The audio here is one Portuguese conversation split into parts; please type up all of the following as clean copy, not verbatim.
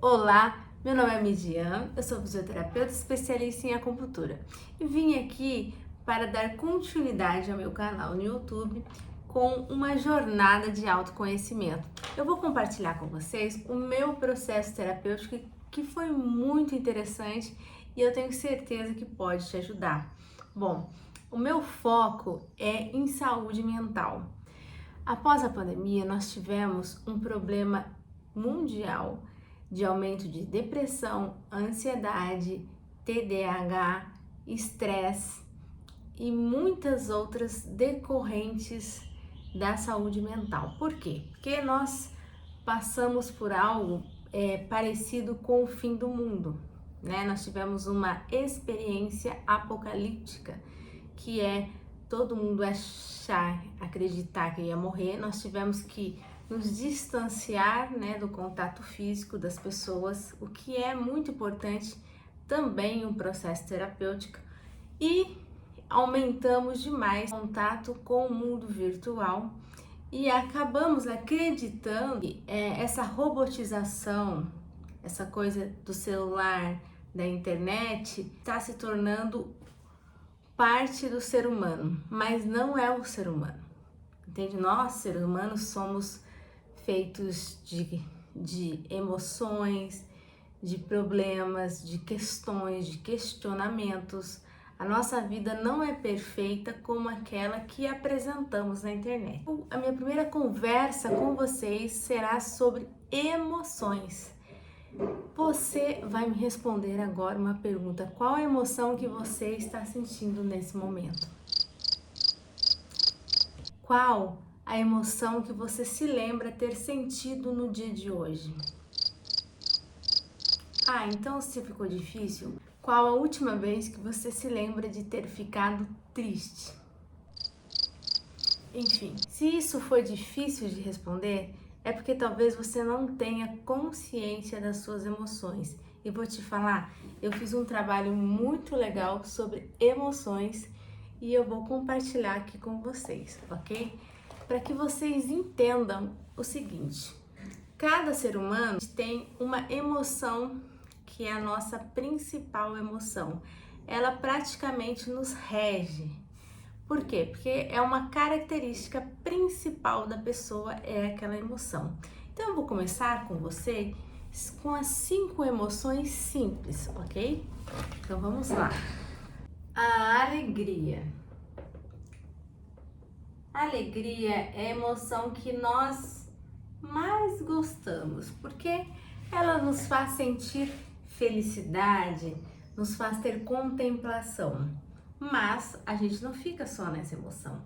Olá, meu nome é Midian, eu sou fisioterapeuta especialista em acupuntura e vim aqui para dar continuidade ao meu canal no YouTube com uma jornada de autoconhecimento. Eu vou compartilhar com vocês o meu processo terapêutico que foi muito interessante e eu tenho certeza que pode te ajudar. Bom, o meu foco é em saúde mental. Após a pandemia, nós tivemos um problema mundial de aumento de depressão, ansiedade, TDAH, estresse e muitas outras decorrentes da saúde mental. Por quê? Porque nós passamos por algo parecido com o fim do mundo, né? Nós tivemos uma experiência apocalíptica, que é todo mundo achar, acreditar que ia morrer. Nós tivemos que nos distanciar, né, do contato físico das pessoas, o que é muito importante também um processo terapêutico, e aumentamos demais o contato com o mundo virtual e acabamos acreditando que essa robotização, essa coisa do celular, da internet, está se tornando parte do ser humano, mas não é o ser humano, entende? Nós, seres humanos, somos feitos de emoções, de problemas, de questões, de questionamentos. A nossa vida não é perfeita como aquela que apresentamos na internet. A minha primeira conversa com vocês será sobre emoções. Você vai me responder agora uma pergunta: qual a emoção que você está sentindo nesse momento? Qual a emoção que você se lembra ter sentido no dia de hoje? Então se ficou difícil, qual a última vez que você se lembra de ter ficado triste? Enfim, se isso foi difícil de responder, é porque talvez você não tenha consciência das suas emoções. E vou te falar, eu fiz um trabalho muito legal sobre emoções e eu vou compartilhar aqui com vocês, ok? Para que vocês entendam o seguinte: cada ser humano tem uma emoção que é a nossa principal emoção. Ela praticamente nos rege. Por quê? Porque é uma característica principal da pessoa, é aquela emoção. Então eu vou começar com você com as 5 emoções simples, ok? Então vamos lá. A alegria. A alegria é a emoção que nós mais gostamos, porque ela nos faz sentir felicidade, nos faz ter contemplação. Mas a gente não fica só nessa emoção.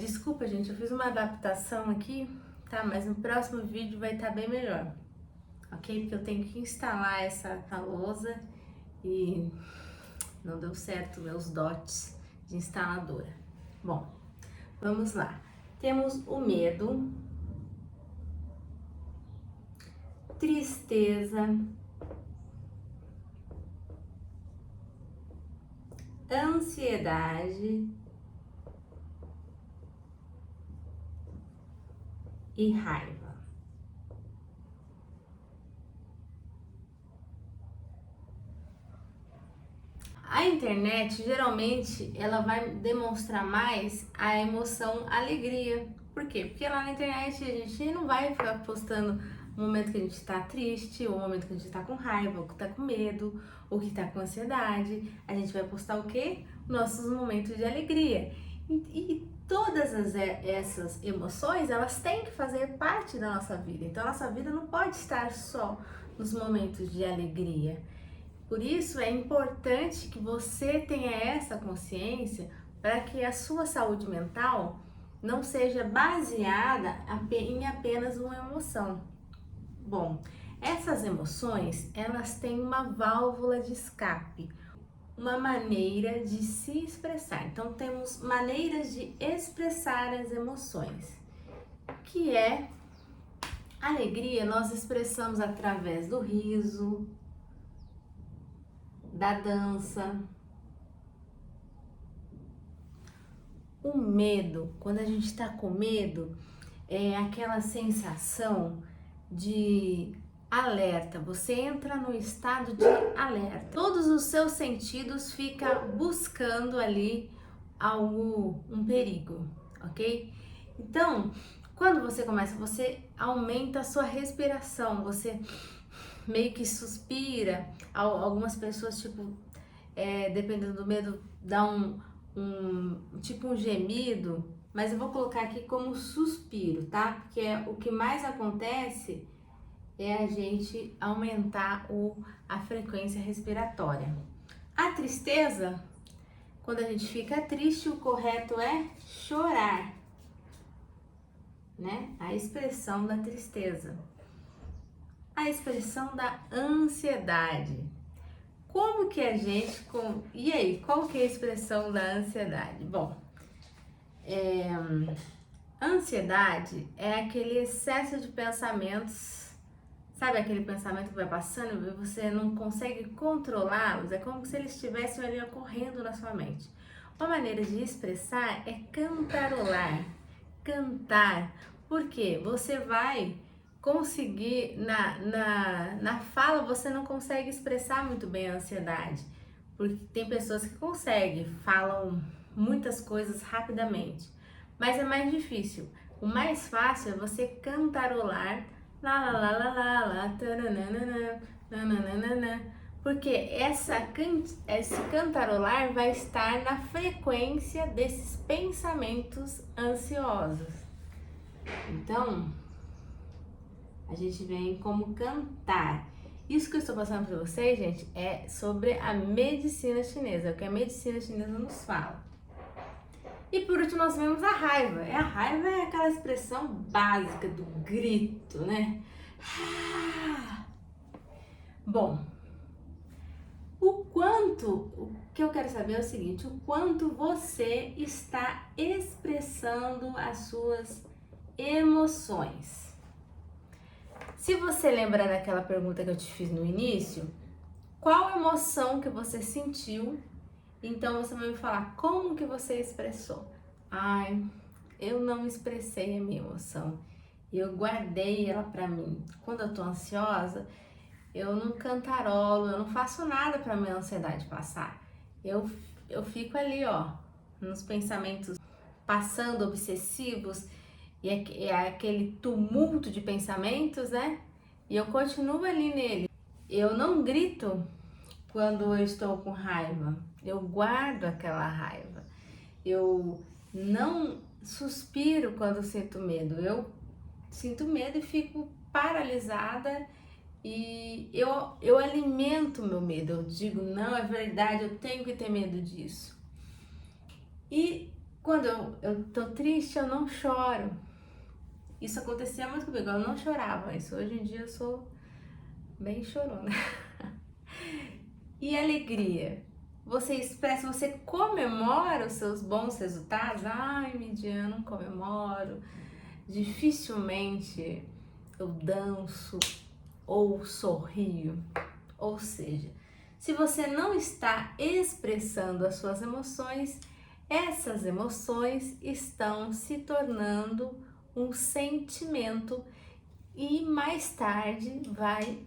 Desculpa, gente, eu fiz uma adaptação aqui, tá? Mas no próximo vídeo vai estar bem melhor, ok? Porque eu tenho que instalar essa lousa e não deu certo meus dotes de instaladora. Bom, vamos lá. Temos o medo, tristeza, ansiedade e raiva. A internet geralmente ela vai demonstrar mais a emoção alegria. Por quê? Porque lá na internet a gente não vai ficar postando o momento que a gente tá triste, ou o momento que a gente tá com raiva, ou que tá com medo, ou que tá com ansiedade. A gente vai postar o quê? Nossos momentos de alegria. E todas essas emoções, elas têm que fazer parte da nossa vida. Então, a nossa vida não pode estar só nos momentos de alegria. Por isso, é importante que você tenha essa consciência para que a sua saúde mental não seja baseada em apenas uma emoção. Bom, essas emoções, elas têm uma válvula de escape, uma maneira de se expressar. Então, temos maneiras de expressar as emoções, que é alegria. Nós expressamos através do riso, da dança. O medo, quando a gente está com medo, é aquela sensação de alerta, você entra no estado de alerta. Todos os seus sentidos ficam buscando ali um perigo, ok? Então, quando você começa, você aumenta a sua respiração, você meio que suspira. Algumas pessoas, tipo, dependendo do medo, dá tipo um gemido, mas eu vou colocar aqui como suspiro, tá? Porque o que mais acontece é a gente aumentar a frequência respiratória. A tristeza, quando a gente fica triste, o correto é chorar, né? A expressão da tristeza. A expressão da ansiedade. Como que a gente... E aí, qual que é a expressão da ansiedade? Bom, ansiedade é aquele excesso de pensamentos. Sabe aquele pensamento que vai passando e você não consegue controlá-los? É como se eles estivessem ali ocorrendo na sua mente. Uma maneira de expressar é cantarolar, cantar. Por quê? Você vai conseguir, na fala, você não consegue expressar muito bem a ansiedade. Porque tem pessoas que conseguem, falam muitas coisas rapidamente. Mas é mais difícil. O mais fácil é você cantarolar lá, lá, lá, lá, lá, lá, taranana, nananana, porque esse cantarolar vai estar na frequência desses pensamentos ansiosos. Então, a gente vem como cantar. Isso que eu estou passando para vocês, gente, é sobre a medicina chinesa, o que a medicina chinesa nos fala. E por último nós vemos a raiva. A raiva é aquela expressão básica do grito, né? Bom, o que eu quero saber é o seguinte: o quanto você está expressando as suas emoções. Se você lembrar daquela pergunta que eu te fiz no início, qual emoção que você sentiu? Então você vai me falar como que você expressou. Ai, eu não expressei a minha emoção. Eu guardei ela pra mim. Quando eu tô ansiosa, eu não cantarolo, eu não faço nada pra minha ansiedade passar. Eu fico ali, ó, nos pensamentos passando obsessivos e é aquele tumulto de pensamentos, né? E eu continuo ali nele. Eu não grito quando eu estou com raiva, eu guardo aquela raiva. Eu não suspiro quando sinto medo, eu sinto medo e fico paralisada e eu alimento o meu medo. Eu digo, não, é verdade, eu tenho que ter medo disso. E quando eu tô triste, eu não choro. Isso acontecia muito comigo, eu não chorava. Isso hoje em dia eu sou bem chorona. E alegria? Você expressa, você comemora os seus bons resultados? Ai, Midian, não comemoro. Dificilmente eu danço ou sorrio. Ou seja, se você não está expressando as suas emoções, essas emoções estão se tornando um sentimento e mais tarde vai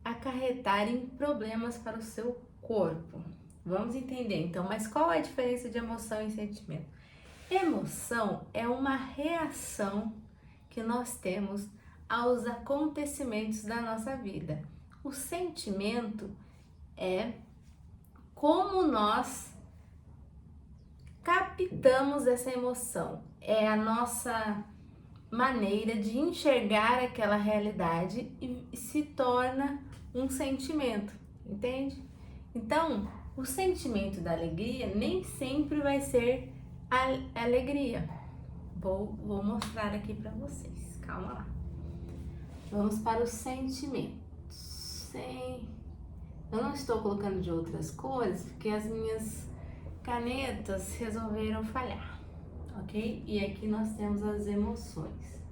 acarretar em problemas para o seu corpo. Vamos entender então, mas qual é a diferença de emoção e sentimento? Emoção é uma reação que nós temos aos acontecimentos da nossa vida. O sentimento é como nós captamos essa emoção, é a nossa maneira de enxergar aquela realidade e se torna um sentimento, entende? Então, o sentimento da alegria nem sempre vai ser a alegria. Vou mostrar aqui para vocês, calma lá. Vamos para os sentimentos. Eu não estou colocando de outras cores porque as minhas canetas resolveram falhar, ok? E aqui nós temos as emoções.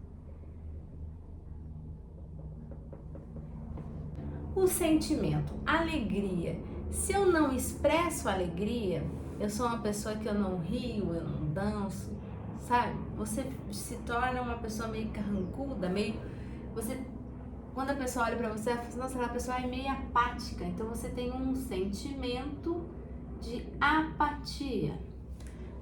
O sentimento, alegria. Se eu não expresso alegria, eu sou uma pessoa que eu não rio, eu não danço, sabe? Você se torna uma pessoa meio carrancuda, você Quando a pessoa olha pra você, ela fala assim, nossa, aquela pessoa é meio apática. Então você tem um sentimento de apatia.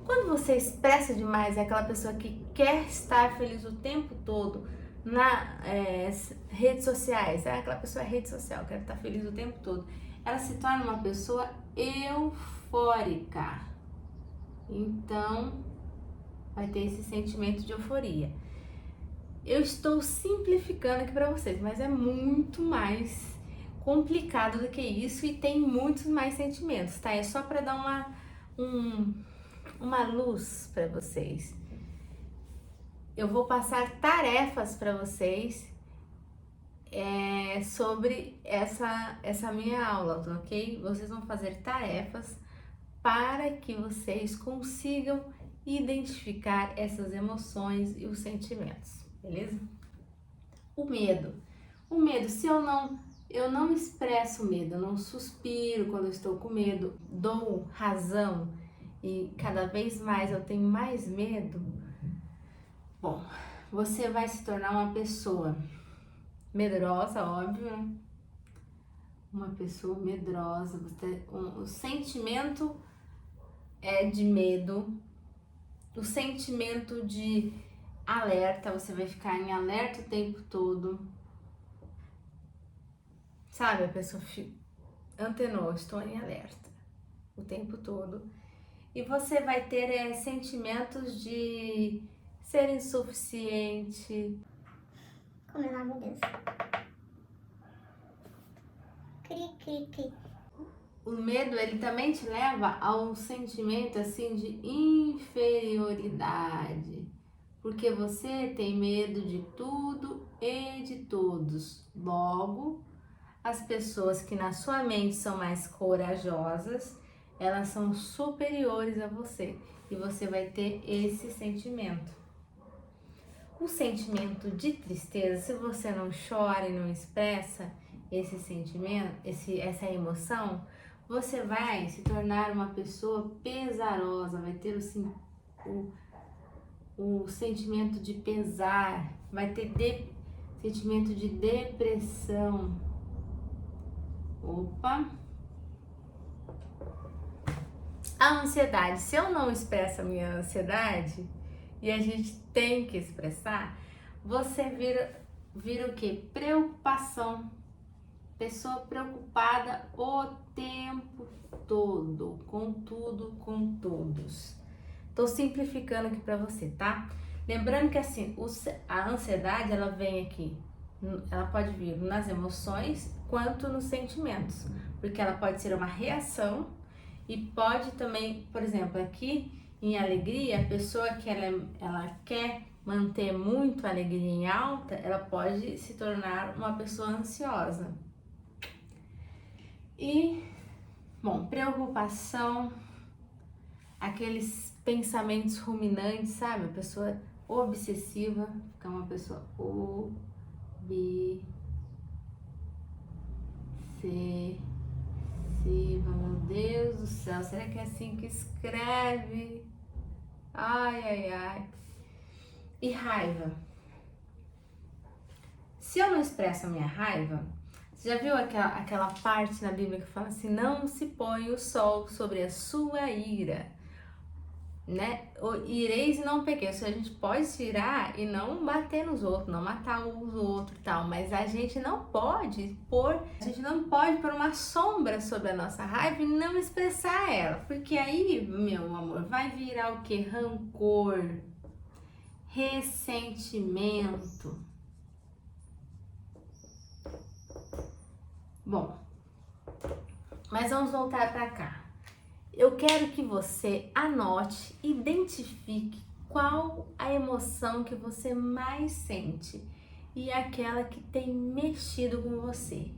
Quando você expressa demais, é aquela pessoa que quer estar feliz o tempo todo nas redes sociais. É aquela pessoa rede social, quer estar feliz o tempo todo. Ela se torna uma pessoa eufórica. Então, vai ter esse sentimento de euforia. Eu estou simplificando aqui para vocês, mas é muito mais complicado do que isso e tem muitos mais sentimentos, tá? É só para dar uma luz para vocês. Eu vou passar tarefas para vocês sobre essa minha aula, ok? Vocês vão fazer tarefas para que vocês consigam identificar essas emoções e os sentimentos, beleza? O medo. O medo, se eu não expresso medo, eu não suspiro quando eu estou com medo, dou razão e cada vez mais eu tenho mais medo, bom, você vai se tornar uma pessoa medrosa, óbvio, né? Uma pessoa medrosa, o sentimento de medo, o sentimento de alerta, você vai ficar em alerta o tempo todo, sabe? A pessoa antenou, estou em alerta o tempo todo. E você vai ter sentimentos de ser insuficiente. Como eu lavo Deus. Cri, cri, cri. O medo, ele também te leva a um sentimento assim de inferioridade, porque você tem medo de tudo e de todos. Logo, as pessoas que na sua mente são mais corajosas, elas são superiores a você e você vai ter esse sentimento. O sentimento de tristeza, se você não chora e não expressa esse sentimento, essa emoção, você vai se tornar uma pessoa pesarosa, vai ter o sentimento de pesar, vai ter sentimento de depressão. Opa! A ansiedade, se eu não expresso a minha ansiedade, e a gente tem que expressar, você vira o quê? Preocupação. Pessoa preocupada o tempo todo, com tudo, com todos. Tô simplificando aqui para você, tá? Lembrando que assim, a ansiedade, ela vem aqui, ela pode vir nas emoções quanto nos sentimentos, porque ela pode ser uma reação e pode também, por exemplo, aqui em alegria, a pessoa que ela quer manter muito a alegria em alta, ela pode se tornar uma pessoa ansiosa. E, bom, preocupação, aqueles pensamentos ruminantes, sabe? A pessoa obsessiva, fica uma pessoa meu Deus do céu, será que é assim que escreve? Ai, ai, ai. E raiva. Se eu não expresso a minha raiva, você já viu aquela parte na Bíblia que fala assim, não se põe o sol sobre a sua ira, né? Ireis e não pequeis. A gente pode se irar e não bater nos outros, não matar os outros e tal, mas a gente não pode pôr uma sombra sobre a nossa raiva e não expressar ela, porque aí, meu amor, vai virar o que? Rancor, ressentimento. Bom, mas vamos voltar para cá. Eu quero que você anote, identifique qual a emoção que você mais sente e aquela que tem mexido com você.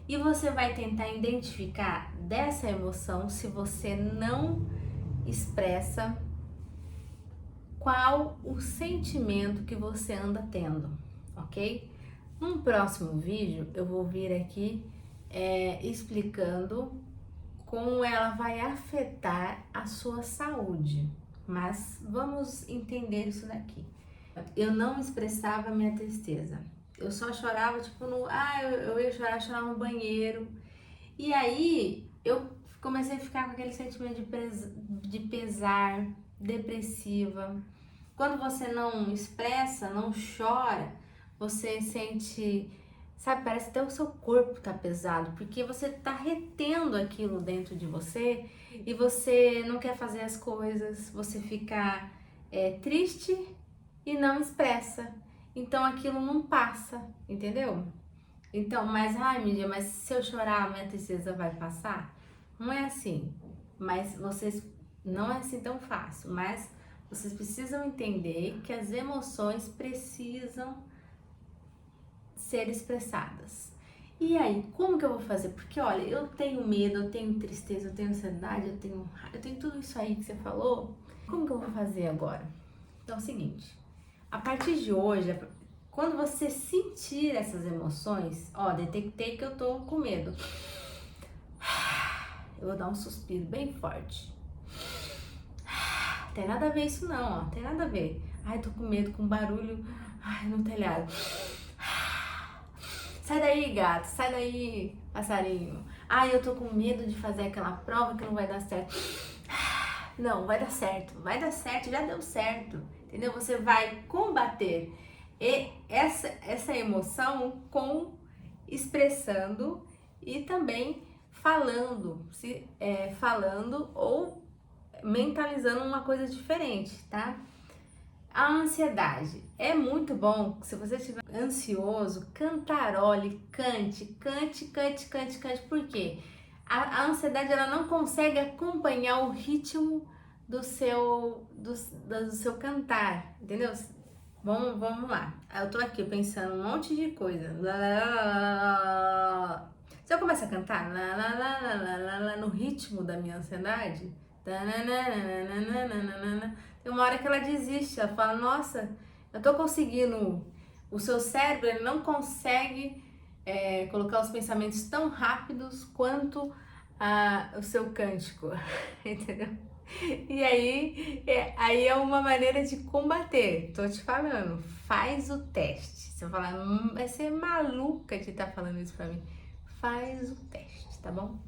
E você vai tentar identificar dessa emoção, se você não expressa, qual o sentimento que você anda tendo, ok? Num próximo vídeo eu vou vir aqui explicando como ela vai afetar a sua saúde, mas vamos entender isso daqui. Eu não expressava minha tristeza, Eu só chorava, tipo, eu ia chorar no banheiro. E aí, eu comecei a ficar com aquele sentimento de pesar, depressiva. Quando você não expressa, não chora, você sente, sabe, parece até o seu corpo tá pesado, porque você tá retendo aquilo dentro de você e você não quer fazer as coisas, você fica triste e não expressa. Então aquilo não passa, entendeu? Então, ai, Mídia, mas se eu chorar, a minha tristeza vai passar? Não é assim. Mas vocês, não é assim tão fácil. Mas vocês precisam entender que as emoções precisam ser expressadas. E aí, como que eu vou fazer? Porque, olha, eu tenho medo, eu tenho tristeza, eu tenho ansiedade, eu tenho tudo isso aí que você falou. Como que eu vou fazer agora? Então é o seguinte, a partir de hoje, quando você sentir essas emoções, ó, detectei que eu tô com medo. Eu vou dar um suspiro bem forte. Tem nada a ver isso não, ó, tem nada a ver. Ai, tô com medo, com barulho, no telhado. Sai daí, gato, sai daí, passarinho. Ai, eu tô com medo de fazer aquela prova que não vai dar certo. Não, vai dar certo, já deu certo, entendeu? Você vai combater essa emoção com expressando e também falando ou mentalizando uma coisa diferente, tá? A ansiedade. É muito bom, se você estiver ansioso, cantarole, cante. Por quê? A ansiedade, ela não consegue acompanhar o ritmo do seu cantar, entendeu? Vamos lá. Eu tô aqui pensando um monte de coisa. Se eu começar a cantar no ritmo da minha ansiedade, tem uma hora que ela desiste, ela fala, nossa, eu tô conseguindo. O seu cérebro, ele não consegue colocar os pensamentos tão rápidos quanto o seu cântico, entendeu? E aí é uma maneira de combater. Tô te falando, faz o teste. Você vai falar, vai ser maluca de estar falando isso pra mim. Faz o teste, tá bom?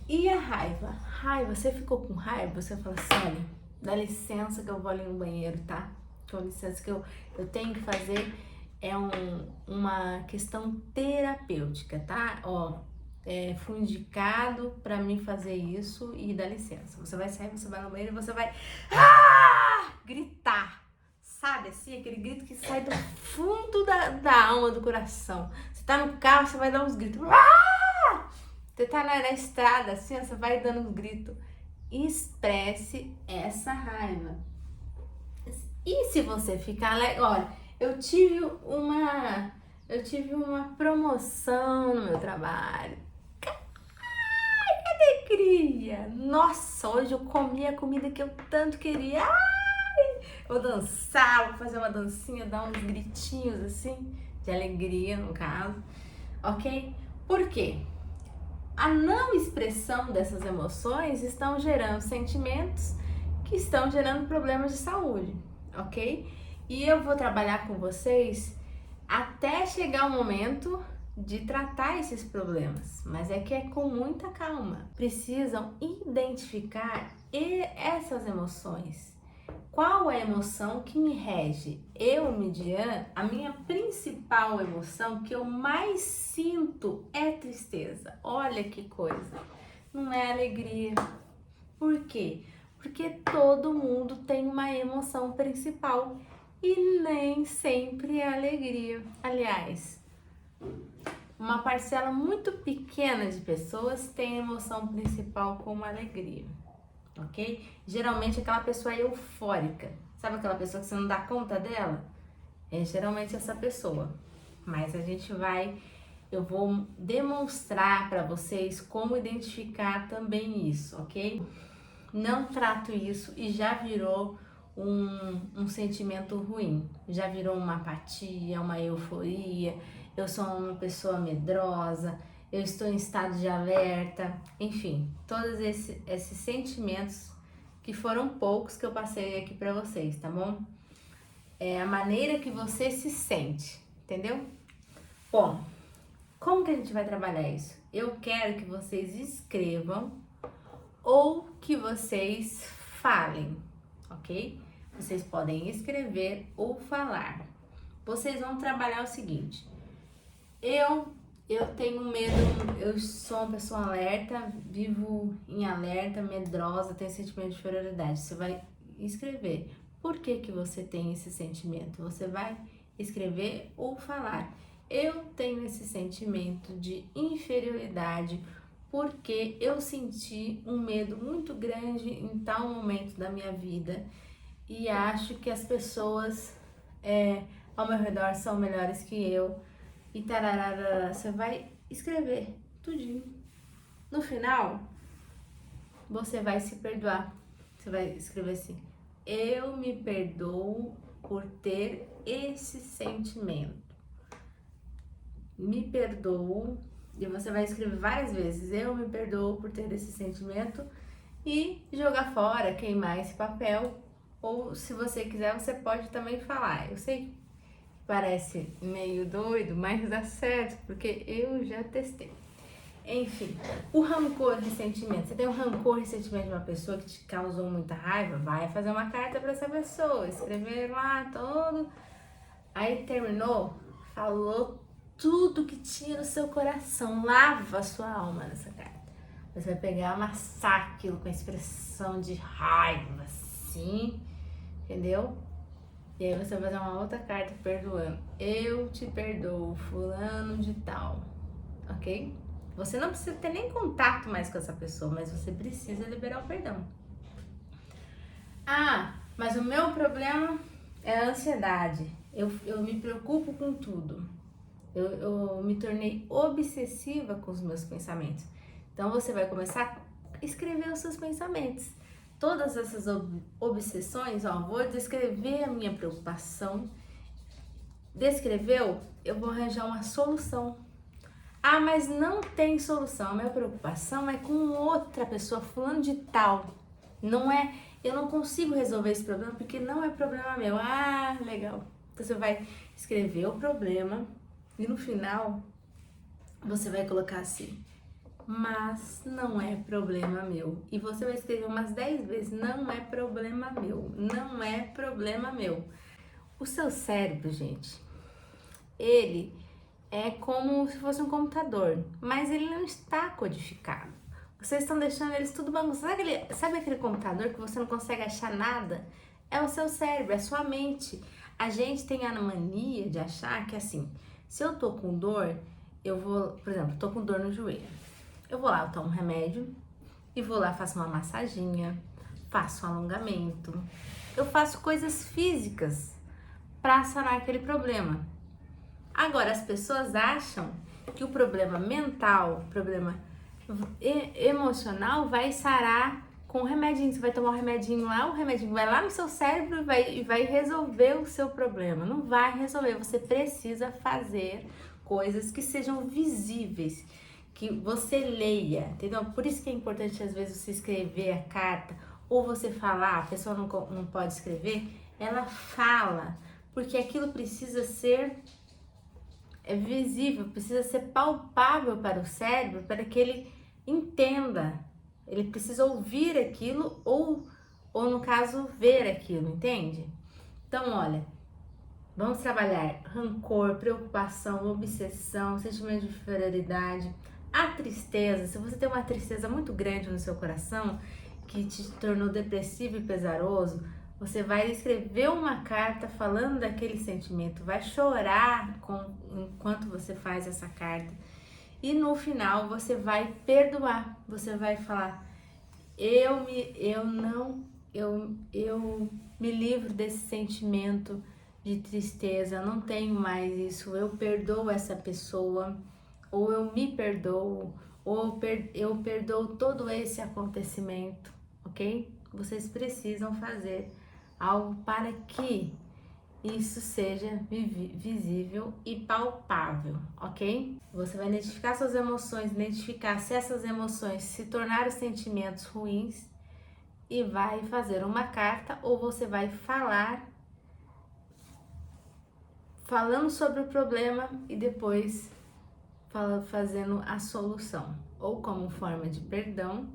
E a raiva? Raiva, você ficou com raiva? Você fala assim, olha, dá licença que eu vou ali no banheiro, tá? Com licença que eu tenho que fazer uma questão terapêutica, tá? Ó, fui indicado pra mim fazer isso e dá licença. Você vai sair, você vai no banheiro e você vai gritar, sabe assim? Aquele grito que sai do fundo da alma, do coração. Você tá no carro, você vai dar uns gritos. Você tá na estrada, assim, você vai dando uns gritos. Expresse essa raiva. E se você ficar alegre, olha, eu tive uma promoção no meu trabalho. Ai, que alegria! Nossa, hoje eu comi a comida que eu tanto queria. Ai, vou dançar, vou fazer uma dancinha, dar uns gritinhos assim, de alegria no caso, ok? Por quê? A não expressão dessas emoções estão gerando sentimentos que estão gerando problemas de saúde, ok? E eu vou trabalhar com vocês até chegar o momento de tratar esses problemas, mas é que é com muita calma. Precisam identificar essas emoções. Qual é a emoção que me rege? Eu, Midian, a minha principal emoção que eu mais sinto é tristeza. Olha que coisa, não é alegria. Por quê? Porque todo mundo tem uma emoção principal e nem sempre é alegria. Aliás, uma parcela muito pequena de pessoas tem emoção principal como alegria. Ok? Geralmente aquela pessoa é eufórica. Sabe aquela pessoa que você não dá conta dela? É geralmente essa pessoa. Mas eu vou demonstrar para vocês como identificar também isso, ok? Não trato isso e já virou um sentimento ruim. Já virou uma apatia, uma euforia. Eu sou uma pessoa medrosa. Eu estou em estado de alerta, enfim, todos esses sentimentos que foram poucos que eu passei aqui para vocês, tá bom? É a maneira que você se sente, entendeu? Bom, como que a gente vai trabalhar isso? Eu quero que vocês escrevam ou que vocês falem, ok? Vocês podem escrever ou falar. Vocês vão trabalhar o seguinte: eu tenho medo, eu sou uma pessoa alerta, vivo em alerta, medrosa, tenho sentimento de inferioridade. Você vai escrever. Por que que você tem esse sentimento? Você vai escrever ou falar. Eu tenho esse sentimento de inferioridade porque eu senti um medo muito grande em tal momento da minha vida e acho que as pessoas ao meu redor são melhores que eu e tararara, você vai escrever tudinho. No final, você vai se perdoar. Você vai escrever assim: eu me perdoo por ter esse sentimento. Me perdoo. E você vai escrever várias vezes: eu me perdoo por ter esse sentimento. E jogar fora, queimar esse papel. Ou se você quiser, você pode também falar. Eu sei que parece meio doido, mas dá certo, porque eu já testei. Enfim, o rancor, ressentimento. Você tem um rancor, ressentimento de uma pessoa que te causou muita raiva? Vai fazer uma carta para essa pessoa, escrever lá todo. Aí terminou, falou tudo que tinha no seu coração. Lava a sua alma nessa carta. Você vai pegar, amassar aquilo com expressão de raiva, assim, entendeu? E aí você vai fazer uma outra carta perdoando. Eu te perdoo, fulano de tal, ok? Você não precisa ter nem contato mais com essa pessoa, mas você precisa liberar o perdão. Ah, mas o meu problema é a ansiedade. Eu me preocupo com tudo. Eu me tornei obsessiva com os meus pensamentos. Então você vai começar a escrever os seus pensamentos. Todas essas obsessões, ó, vou descrever a minha preocupação. Descreveu? Eu vou arranjar uma solução. Ah, mas não tem solução. A minha preocupação é com outra pessoa, fulano de tal. Não é, eu não consigo resolver esse problema porque não é problema meu. Ah, legal. Então você vai escrever o problema e no final você vai colocar assim: mas não é problema meu. E você vai escrever umas 10 vezes: não é problema meu, não é problema meu. O seu cérebro, gente, ele é como se fosse um computador, mas ele não está codificado. Vocês estão deixando eles tudo bagunçado. Sabe aquele computador que você não consegue achar nada? É o seu cérebro, é a sua mente. A gente tem a mania de achar que assim, se eu tô com dor, eu vou, por exemplo, tô com dor no joelho. Eu vou lá, eu tomo um remédio e vou lá, faço uma massaginha, faço um alongamento. Eu faço coisas físicas para sanar aquele problema. Agora, as pessoas acham que o problema mental, o problema emocional vai sarar com o remedinho. Você vai tomar um remedinho lá, o remedinho vai lá no seu cérebro e vai resolver o seu problema. Não vai resolver, você precisa fazer coisas que sejam visíveis, que você leia, entendeu? Por isso que é importante às vezes você escrever a carta ou você falar, a pessoa não pode escrever, ela fala, porque aquilo precisa ser visível, precisa ser palpável para o cérebro, para que ele entenda. Ele precisa ouvir aquilo ou no caso, ver aquilo, entende? Então, olha, vamos trabalhar rancor, preocupação, obsessão, sentimento de inferioridade, a tristeza. Se você tem uma tristeza muito grande no seu coração, que te tornou depressivo e pesaroso, você vai escrever uma carta falando daquele sentimento, vai chorar enquanto você faz essa carta. E no final você vai perdoar, você vai falar: eu me livro desse sentimento de tristeza, não tenho mais isso, eu perdoo essa pessoa, ou eu me perdoo, ou eu perdoo todo esse acontecimento, ok? Vocês precisam fazer algo para que isso seja visível e palpável, ok? Você vai identificar suas emoções, identificar se essas emoções se tornaram sentimentos ruins e vai fazer uma carta ou você vai falar falando sobre o problema e depois fazendo a solução, ou como forma de perdão,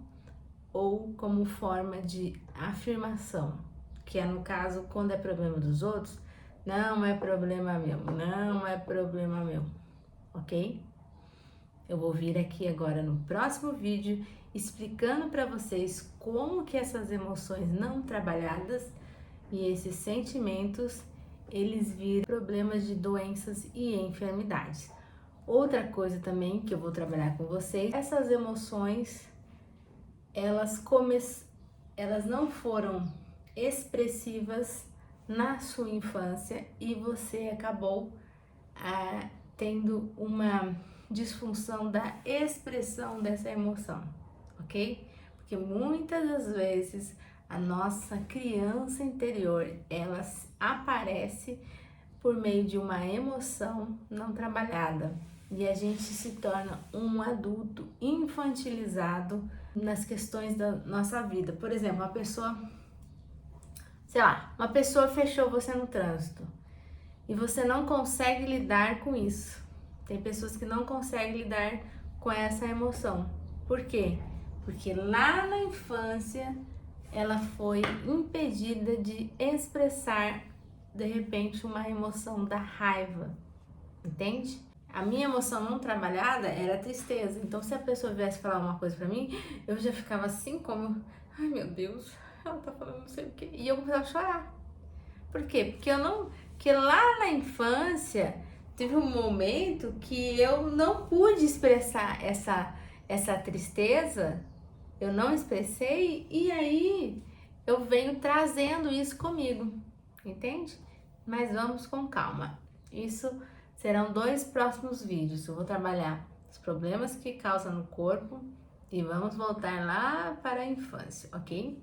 ou como forma de afirmação, que é no caso, quando é problema dos outros, não é problema meu, não é problema meu, ok? Eu vou vir aqui agora no próximo vídeo explicando para vocês como que essas emoções não trabalhadas e esses sentimentos, eles viram problemas de doenças e enfermidades. Outra coisa também que eu vou trabalhar com vocês, essas emoções, elas não foram expressivas na sua infância e você acabou tendo uma disfunção da expressão dessa emoção, ok? Porque muitas das vezes a nossa criança interior, ela aparece por meio de uma emoção não trabalhada e a gente se torna um adulto infantilizado nas questões da nossa vida. Por exemplo, uma pessoa fechou você no trânsito e você não consegue lidar com isso. Tem pessoas que não conseguem lidar com essa emoção. Por quê? Porque lá na infância ela foi impedida de expressar de repente uma emoção da raiva, entende? A minha emoção não trabalhada era a tristeza. Então se a pessoa viesse falar uma coisa pra mim, eu já ficava assim como, ai meu Deus, ela tá falando não sei o quê. E eu começava a chorar. Por quê? Porque lá na infância teve um momento que eu não pude expressar essa tristeza, eu não expressei, e aí eu venho trazendo isso comigo, entende? Mas vamos com calma. Isso serão 2 próximos vídeos. Eu vou trabalhar os problemas que causa no corpo e vamos voltar lá para a infância, ok?